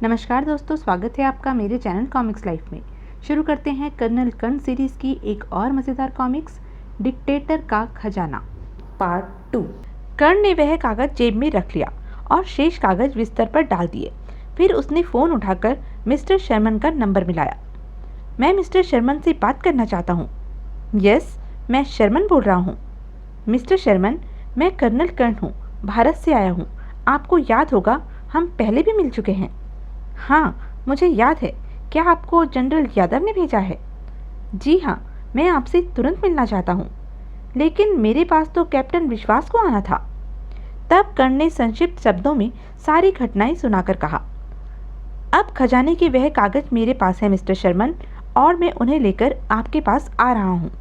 नमस्कार दोस्तों, स्वागत है आपका मेरे चैनल कॉमिक्स लाइफ में। शुरू करते हैं कर्नल कर्ण सीरीज़ की एक और मज़ेदार कॉमिक्स, डिक्टेटर का खजाना पार्ट 2। कर्ण ने वह कागज़ जेब में रख लिया और शेष कागज़ बिस्तर पर डाल दिए। फिर उसने फ़ोन उठाकर मिस्टर शर्मन का नंबर मिलाया। मैं मिस्टर शर्मन से बात करना चाहता हूँ। यस, मैं शर्मन बोल रहा हूँ। मिस्टर शर्मन, मैं कर्नल कर्ण हूँ, भारत से आया हूँ। आपको याद होगा, हम पहले भी मिल चुके हैं। हाँ, मुझे याद है। क्या आपको जनरल यादव ने भेजा है? जी हाँ, मैं आपसे तुरंत मिलना चाहता हूँ, लेकिन मेरे पास तो कैप्टन विश्वास को आना था। तब कर्ण ने संक्षिप्त शब्दों में सारी घटनाएं सुनाकर कहा, अब खजाने के वह कागज मेरे पास है मिस्टर शर्मन, और मैं उन्हें लेकर आपके पास आ रहा हूँ।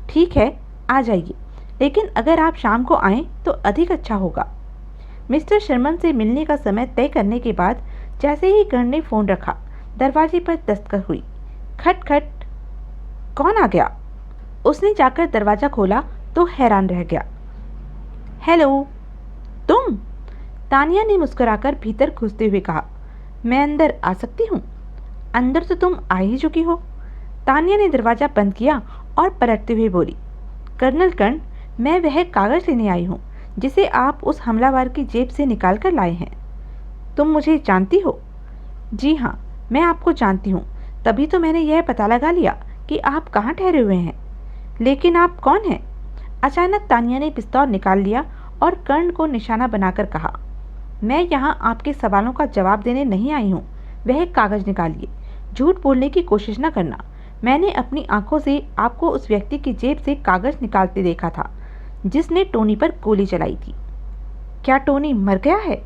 ठीक है, आ जाइए, लेकिन अगर आप शाम को आएँ तो अधिक अच्छा होगा। मिस्टर शर्मन से मिलने का समय तय करने के बाद जैसे ही कर्ण ने फ़ोन रखा, दरवाजे पर दस्तक हुई। खट खट। कौन आ गया? उसने जाकर दरवाज़ा खोला तो हैरान रह गया। हेलो, तुम? तानिया ने मुस्कुराकर भीतर घुसते हुए कहा, मैं अंदर आ सकती हूँ? अंदर तो तुम आ ही चुकी हो। तानिया ने दरवाज़ा बंद किया और पलटते हुए बोली, कर्नल कर्ण, मैं वह कागज़ लेने आई हूँ जिसे आप उस हमलावर की जेब से निकाल कर लाए हैं। तुम मुझे जानती हो? जी हाँ, मैं आपको जानती हूँ, तभी तो मैंने यह पता लगा लिया कि आप कहाँ ठहरे हुए हैं। लेकिन आप कौन हैं? अचानक तानिया ने पिस्तौल निकाल लिया और कर्ण को निशाना बनाकर कहा, मैं यहाँ आपके सवालों का जवाब देने नहीं आई हूँ। वह कागज़ निकालिए। झूठ बोलने की कोशिश न करना। मैंने अपनी आंखों से आपको उस व्यक्ति की जेब से कागज़ निकालते देखा था जिसने टोनी पर गोली चलाई थी। क्या टोनी मर गया है?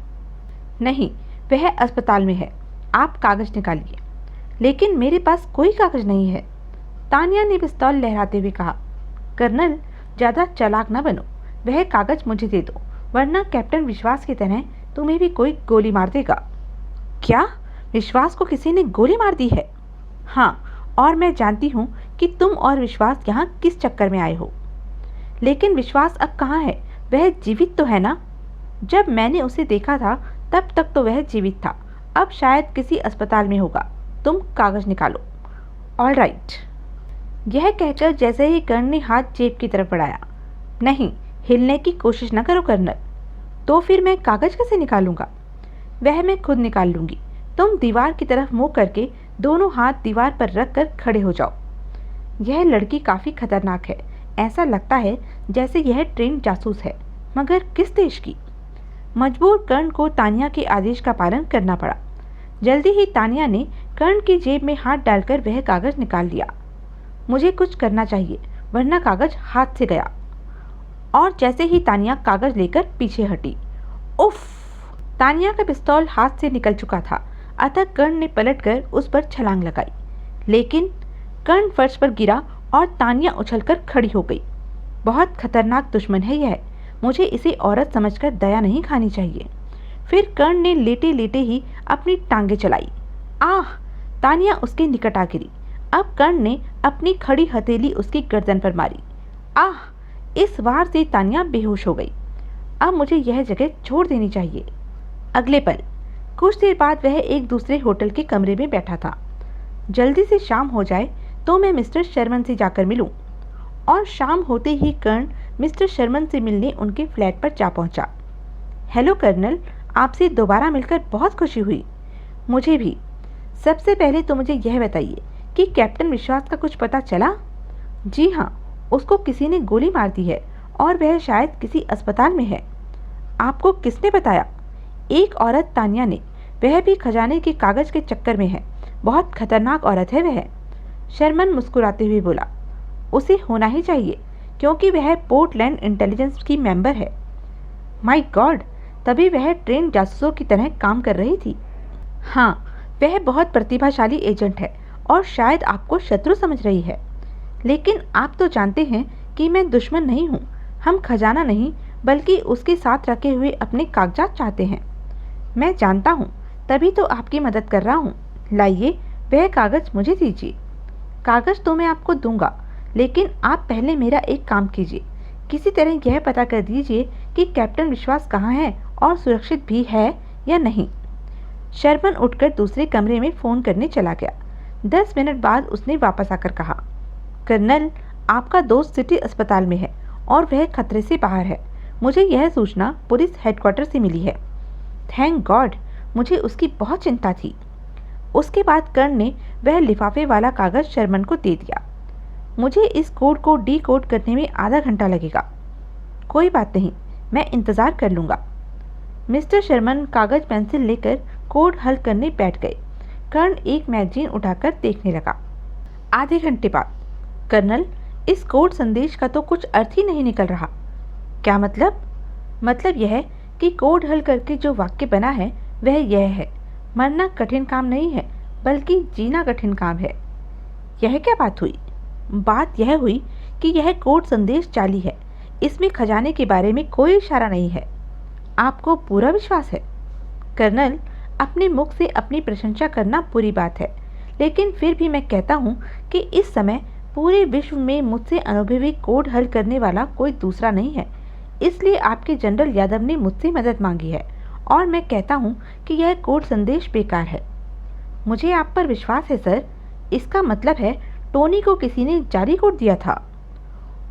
नहीं, वह अस्पताल में है। आप कागज़ निकालिए। लेकिन मेरे पास कोई कागज़ नहीं है। तानिया ने पिस्तौल लहराते हुए कहा, कर्नल, ज़्यादा चालाक न बनो। वह कागज़ मुझे दे दो, वरना कैप्टन विश्वास की तरह तुम्हें भी कोई गोली मार देगा। क्या? विश्वास को किसी ने गोली मार दी है? हाँ, और मैं जानती हूँ कि तुम और विश्वास यहाँ किस चक्कर में आए हो। लेकिन विश्वास अब कहाँ है? वह जीवित तो है ना? जब मैंने उसे देखा था तब तक तो वह जीवित था। अब शायद किसी अस्पताल में होगा। तुम कागज़ निकालो। All right. यह कहकर जैसे ही कर्ण ने हाथ जेब की तरफ बढ़ाया, नहीं, हिलने की कोशिश न करो कर्नल। तो फिर मैं कागज़ कैसे निकालूंगा? वह मैं खुद निकाल लूँगी। तुम दीवार की तरफ मुँह करके दोनों हाथ दीवार पर रख कर खड़े हो जाओ। यह लड़की काफ़ी खतरनाक है। ऐसा लगता है जैसे यह ट्रेन जासूस है, मगर किस देश की? मजबूर कर्ण को तानिया के आदेश का पालन करना पड़ा। जल्दी ही तानिया ने कर्ण की जेब में हाथ डालकर वह कागज़ निकाल लिया। मुझे कुछ करना चाहिए, वरना कागज़ हाथ से गया। और जैसे ही तानिया कागज़ लेकर पीछे हटी, उफ! तानिया का पिस्तौल हाथ से निकल चुका था, अतः कर्ण ने पलटकर उस पर छलांग लगाई। लेकिन कर्ण फर्श पर गिरा और तानिया उछलकर खड़ी हो गई। बहुत खतरनाक दुश्मन है यह। मुझे इसे औरत समझकर दया नहीं खानी चाहिए। फिर कर्ण ने लेटे लेटे ही अपनी टांगें चलाई। आह! तानिया उसके निकट आ गिरी। अब कर्ण ने अपनी खड़ी हथेली उसकी गर्दन पर मारी। आह! इस वार से तानिया बेहोश हो गई। अब मुझे यह जगह छोड़ देनी चाहिए। अगले पल, कुछ देर बाद वह एक दूसरे होटल के कमरे में बैठा था। जल्दी से शाम हो जाए तो मैं मिस्टर शर्मन से जाकर मिलूं। और शाम होते ही कर्ण मिस्टर शर्मन से मिलने उनके फ्लैट पर जा पहुंचा। हेलो कर्नल, आपसे दोबारा मिलकर बहुत खुशी हुई। मुझे भी। सबसे पहले तो मुझे यह बताइए कि कैप्टन विश्वास का कुछ पता चला? जी हाँ, उसको किसी ने गोली मार दी है और वह शायद किसी अस्पताल में है। आपको किसने बताया? एक औरत, तानिया ने। वह भी खजाने के कागज़ के चक्कर में है। बहुत खतरनाक औरत है वह। शर्मन मुस्कुराते हुए बोला, उसे होना ही चाहिए, क्योंकि वह पोर्टलैंड इंटेलिजेंस की मेंबर है। माय गॉड, तभी वह ट्रेन जासूसों की तरह काम कर रही थी। हाँ, वह बहुत प्रतिभाशाली एजेंट है और शायद आपको शत्रु समझ रही है। लेकिन आप तो जानते हैं कि मैं दुश्मन नहीं हूँ। हम खजाना नहीं, बल्कि उसके साथ रखे हुए अपने कागजात चाहते हैं। मैं जानता हूँ, तभी तो आपकी मदद कर रहा हूँ। लाइए, वह कागज़ मुझे दीजिए। कागज़ तो मैं आपको दूंगा, लेकिन आप पहले मेरा एक काम कीजिए। किसी तरह यह पता कर दीजिए कि कैप्टन विश्वास कहाँ है और सुरक्षित भी है या नहीं। शर्मन उठकर दूसरे कमरे में फ़ोन करने चला गया। 10 मिनट बाद उसने वापस आकर कहा, कर्नल, आपका दोस्त सिटी अस्पताल में है और वह खतरे से बाहर है। मुझे यह सूचना पुलिस हेडक्वार्टर से मिली है। थैंक गॉड, मुझे उसकी बहुत चिंता थी। उसके बाद कर्ण ने वह लिफाफे वाला कागज़ शर्मन को दे दिया। मुझे इस कोड को डीकोड करने में आधा घंटा लगेगा। कोई बात नहीं, मैं इंतज़ार कर लूँगा। मिस्टर शर्मन कागज़ पेंसिल लेकर कोड हल करने बैठ गए। कर्ण एक मैगजीन उठाकर देखने लगा। आधे घंटे बाद, कर्नल, इस कोड संदेश का तो कुछ अर्थ ही नहीं निकल रहा। क्या मतलब? मतलब यह कि कोड हल करके जो वाक्य बना है वह यह है, मरना कठिन काम नहीं है बल्कि जीना कठिन काम है। यह क्या बात हुई? बात यह हुई कि यह कोड संदेश जाली है। इसमें खजाने के बारे में कोई इशारा नहीं है। आपको पूरा विश्वास है? कर्नल, अपने मुख से अपनी प्रशंसा करना बुरी बात है, लेकिन फिर भी मैं कहता हूँ कि इस समय पूरे विश्व में मुझसे अनुभवी कोड हल करने वाला कोई दूसरा नहीं है। इसलिए आपके जनरल यादव ने मुझसे मदद मांगी है और मैं कहता हूँ कि यह कोड संदेश बेकार है। मुझे आप पर विश्वास है सर। इसका मतलब है टोनी को किसी ने जाली कोड दिया था।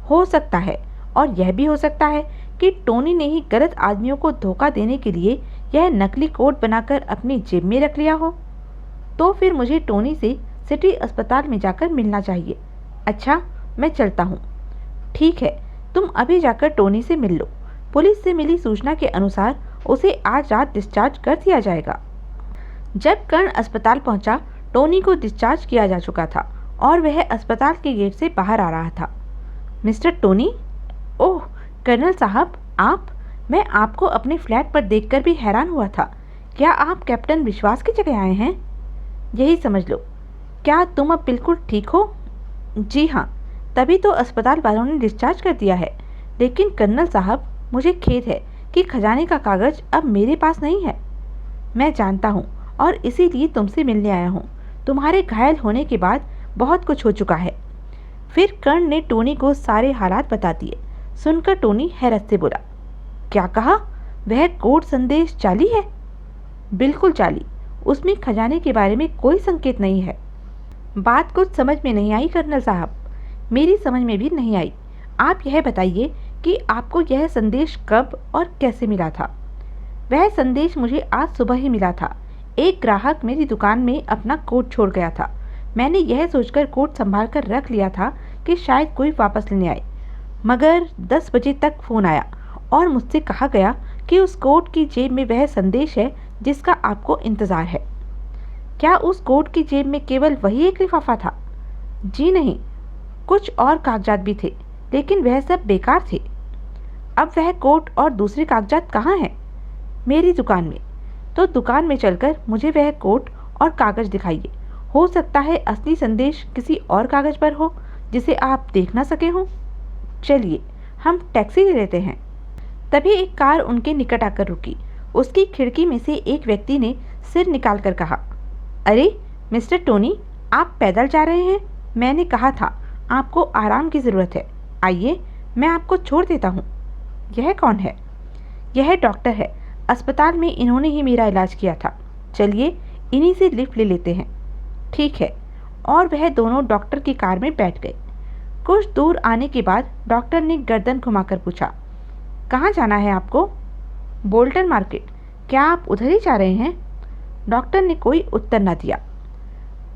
हो सकता है, और यह भी हो सकता है कि टोनी ने ही गलत आदमियों को धोखा देने के लिए यह नकली कोड बनाकर अपनी जेब में रख लिया हो। तो फिर मुझे टोनी से सिटी अस्पताल में जाकर मिलना चाहिए। अच्छा, मैं चलता हूँ। ठीक है, तुम अभी जाकर टोनी से मिल लो। पुलिस से मिली सूचना के अनुसार उसे आज रात डिस्चार्ज कर दिया जाएगा। जब कर्ण अस्पताल पहुंचा, टोनी को डिस्चार्ज किया जा चुका था और वह अस्पताल के गेट से बाहर आ रहा था। Mister Tony? ओह कर्नल साहब, आप? मैं आपको अपने फ्लैट पर देखकर भी हैरान हुआ था। क्या आप कैप्टन विश्वास की जगह आए हैं? यही समझ लो। क्या तुम अब बिल्कुल ठीक हो? जी हाँ, तभी तो अस्पताल वालों ने डिस्चार्ज कर दिया है। लेकिन कर्नल साहब, मुझे खेद है कि खजाने का कागज़ अब मेरे पास नहीं है। मैं जानता हूँ और इसीलिए तुमसे मिलने आया हूँ। तुम्हारे घायल होने के बाद बहुत कुछ हो चुका है। फिर कर्ण ने टोनी को सारे हालात बता दिए। सुनकर टोनी हैरत से बोला, क्या कहा? वह कोड संदेश जाली है? बिल्कुल जाली। उसमें खजाने के बारे में कोई संकेत नहीं है। बात कुछ समझ में नहीं आई कर्नल साहब। मेरी समझ में भी नहीं आई। आप यह बताइए कि आपको यह संदेश कब और कैसे मिला था? वह संदेश मुझे आज सुबह ही मिला था। एक ग्राहक मेरी दुकान में अपना कोट छोड़ गया था। मैंने यह सोचकर कोट संभाल कर रख लिया था कि शायद कोई वापस लेने आए, मगर 10 बजे तक फ़ोन आया और मुझसे कहा गया कि उस कोट की जेब में वह संदेश है जिसका आपको इंतज़ार है। क्या उस कोट की जेब में केवल वही एक लिफाफा था? जी नहीं, कुछ और कागजात भी थे, लेकिन वह सब बेकार थे। अब वह कोट और दूसरे कागजात कहाँ हैं? मेरी दुकान में। तो दुकान में चलकर मुझे वह कोट और कागज़ दिखाइए। हो सकता है असली संदेश किसी और कागज़ पर हो जिसे आप देख ना सके हों। चलिए, हम टैक्सी ले लेते हैं। तभी एक कार उनके निकट आकर रुकी। उसकी खिड़की में से एक व्यक्ति ने सिर निकाल कर कहा, अरे मिस्टर टोनी, आप पैदल जा रहे हैं? मैंने कहा था आपको आराम की ज़रूरत है। आइए, मैं आपको छोड़ देता हूँ। यह कौन है? यह डॉक्टर है। अस्पताल में इन्होंने ही मेरा इलाज किया था। चलिए, इन्हीं से लिफ्ट ले लेते हैं। ठीक है। और वह दोनों डॉक्टर की कार में बैठ गए। कुछ दूर आने के बाद डॉक्टर ने गर्दन घुमाकर पूछा, कहाँ जाना है आपको? Bolton market. क्या आप उधर ही जा रहे हैं? डॉक्टर ने कोई उत्तर न दिया।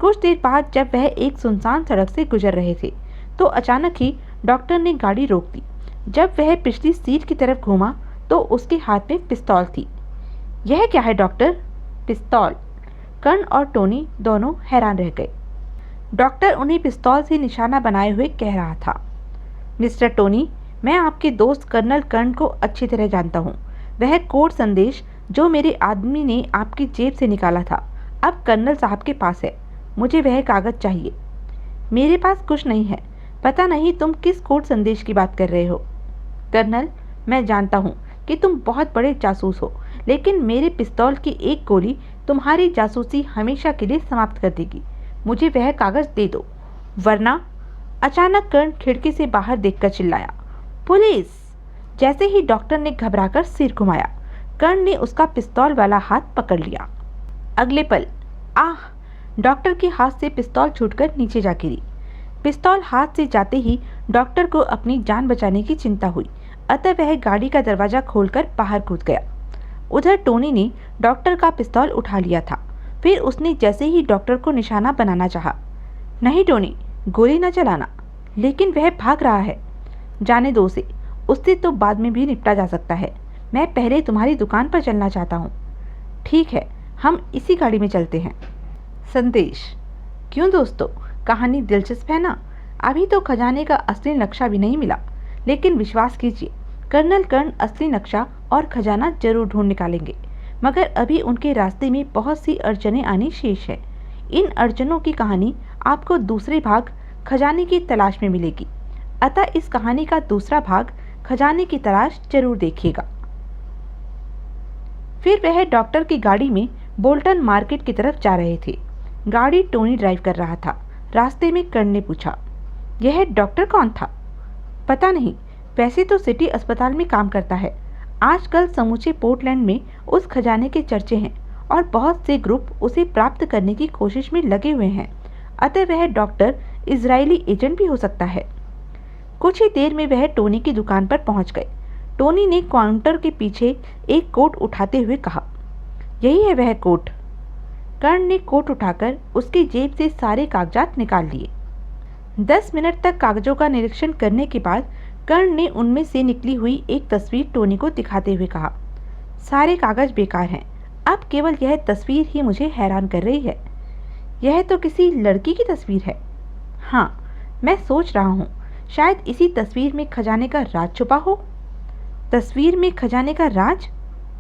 कुछ देर बाद जब वह एक सुनसान सड़क से गुजर रहे थे तो अचानक ही डॉक्टर ने गाड़ी रोक दी। जब वह पिछली सीट की तरफ घूमा तो उसके हाथ में पिस्तौल थी। यह क्या है डॉक्टर? पिस्तौल। कर्ण और टोनी दोनों हैरान रह गए। डॉक्टर उन्हें पिस्तौल से निशाना बनाए हुए कह रहा था, मिस्टर टोनी, मैं आपके दोस्त कर्नल कर्ण को अच्छी तरह जानता हूँ। वह कोड संदेश जो मेरे आदमी ने आपकी जेब से निकाला था अब कर्नल साहब के पास है। मुझे वह कागज़ चाहिए। मेरे पास कुछ नहीं है। पता नहीं तुम किस कोड संदेश की बात कर रहे हो। कर्नल, मैं जानता हूँ कि तुम बहुत बड़े जासूस हो, लेकिन मेरे पिस्तौल की एक गोली तुम्हारी जासूसी हमेशा के लिए समाप्त कर देगी। मुझे वह कागज़ दे दो, वरना। अचानक कर्ण खिड़की से बाहर देखकर चिल्लाया, पुलिस! जैसे ही डॉक्टर ने घबराकर सिर घुमाया, कर्ण ने उसका पिस्तौल वाला हाथ पकड़ लिया। अगले पल आह! डॉक्टर के हाथ से पिस्तौल छूटकर नीचे जा गिरी। पिस्तौल हाथ से जाते ही डॉक्टर को अपनी जान बचाने की चिंता हुई, अतः वह गाड़ी का दरवाजा खोलकर बाहर कूद गया। उधर टोनी ने डॉक्टर का पिस्तौल उठा लिया था। फिर उसने जैसे ही डॉक्टर को निशाना बनाना चाहा, नहीं टोनी, गोली न चलाना। लेकिन वह भाग रहा है। जाने दो उसे, उससे तो बाद में भी निपटा जा सकता है। मैं पहले तुम्हारी दुकान पर चलना चाहता हूँ। ठीक है, हम इसी गाड़ी में चलते हैं। संदेश। क्यों दोस्तों, कहानी दिलचस्प है ना? अभी तो खजाने का असली नक्शा भी नहीं मिला, लेकिन विश्वास कीजिए, कर्नल कर्ण असली नक्शा और खजाना जरूर ढूंढ निकालेंगे। मगर अभी उनके रास्ते में बहुत सी अड़चनें आनी शेष है। इन अड़चनों की कहानी आपको दूसरे भाग खजाने की तलाश में मिलेगी, अतः इस कहानी का दूसरा भाग खजाने की तलाश जरूर देखिएगा। फिर वह डॉक्टर की गाड़ी में बोल्टन मार्केट की तरफ जा रहे थे। गाड़ी टोनी ड्राइव कर रहा था। रास्ते में कर्ण ने पूछा, यह डॉक्टर कौन था? पता नहीं, वैसे तो सिटी अस्पताल में काम करता है। आजकल समूचे पोर्टलैंड में उस खजाने के चर्चे हैं और बहुत से ग्रुप उसे प्राप्त करने की कोशिश में लगे हुए हैं, अतः वह डॉक्टर इजरायली एजेंट भी हो सकता है। कुछ ही देर में वह टोनी की दुकान पर पहुंच गए। टोनी ने काउंटर के पीछे एक कोट उठाते हुए कहा, यही है वह कोट। कर्ण ने कोट उठाकर उसकी जेब से सारे कागजात निकाल लिए। 10 मिनट तक कागजों का निरीक्षण करने के बाद कर्ण ने उनमें से निकली हुई एक तस्वीर टोनी को दिखाते हुए कहा, सारे कागज बेकार हैं, अब केवल यह तस्वीर ही मुझे हैरान कर रही है। यह तो किसी लड़की की तस्वीर है। हाँ, मैं सोच रहा हूँ शायद इसी तस्वीर में खजाने का राज छुपा हो। तस्वीर में खजाने का राज?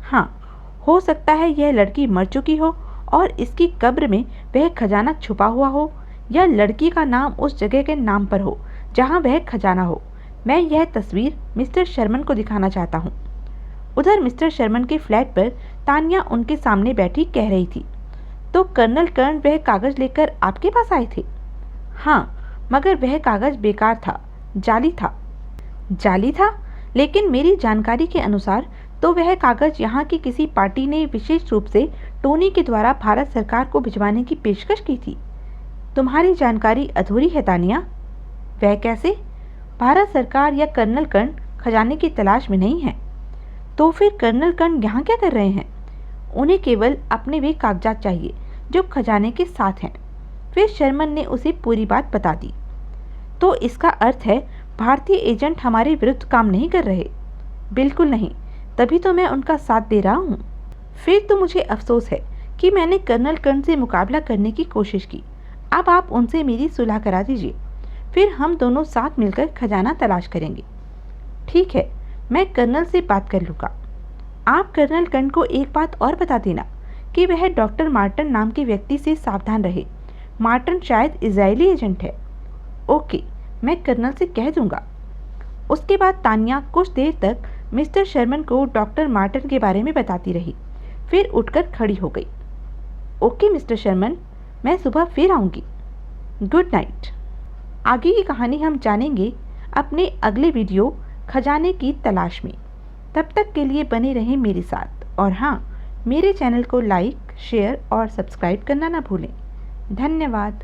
हाँ, हो सकता है यह लड़की मर चुकी हो और इसकी कब्र में वह खजाना छुपा हुआ हो, या लड़की का नाम उस जगह के नाम पर हो जहाँ वह खजाना हो। मैं यह तस्वीर मिस्टर शर्मन को दिखाना चाहता हूँ। उधर मिस्टर शर्मन के फ्लैट पर तानिया उनके सामने बैठी कह रही थी, तो कर्नल कर्ण वह कागज लेकर आपके पास आए थे? हाँ, मगर वह कागज बेकार था, जाली था। जाली था? लेकिन मेरी जानकारी के अनुसार तो वह कागज यहाँ की किसी पार्टी ने विशेष रूप से टोनी के द्वारा भारत सरकार को भिजवाने की पेशकश की थी। तुम्हारी जानकारी अधूरी है तानिया। वह कैसे? भारत सरकार या कर्नल कर्ण खजाने की तलाश में नहीं है। तो फिर कर्नल कर्ण यहाँ क्या कर रहे हैं? उन्हें केवल अपने वे कागजात चाहिए जो खजाने के साथ हैं। फिर शर्मन ने उसे पूरी बात बता दी। तो इसका अर्थ है भारतीय एजेंट हमारे विरुद्ध काम नहीं कर रहे? बिल्कुल नहीं, तभी तो मैं उनका साथ दे रहा हूँ। फिर तो मुझे अफसोस है कि मैंने कर्नल कर्ण से मुकाबला करने की कोशिश की। अब आप उनसे मेरी सुलह करा दीजिए, फिर हम दोनों साथ मिलकर खजाना तलाश करेंगे। ठीक है, मैं कर्नल से बात कर लूँगा। आप कर्नल कर्ण को एक बात और बता देना कि वह डॉक्टर मार्टन नाम के व्यक्ति से सावधान रहे। मार्टन शायद इजरायली एजेंट है। ओके, मैं कर्नल से कह दूंगा। उसके बाद तानिया कुछ देर तक मिस्टर शर्मन को डॉक्टर मार्टन के बारे में बताती रही, फिर उठकर खड़ी हो गई। ओके मिस्टर शर्मन, मैं सुबह फिर आऊँगी। Good night. आगे की कहानी हम जानेंगे अपने अगले वीडियो खजाने की तलाश में। तब तक के लिए बने रहें मेरे साथ, और हाँ, मेरे चैनल को लाइक, शेयर और सब्सक्राइब करना ना भूलें। धन्यवाद।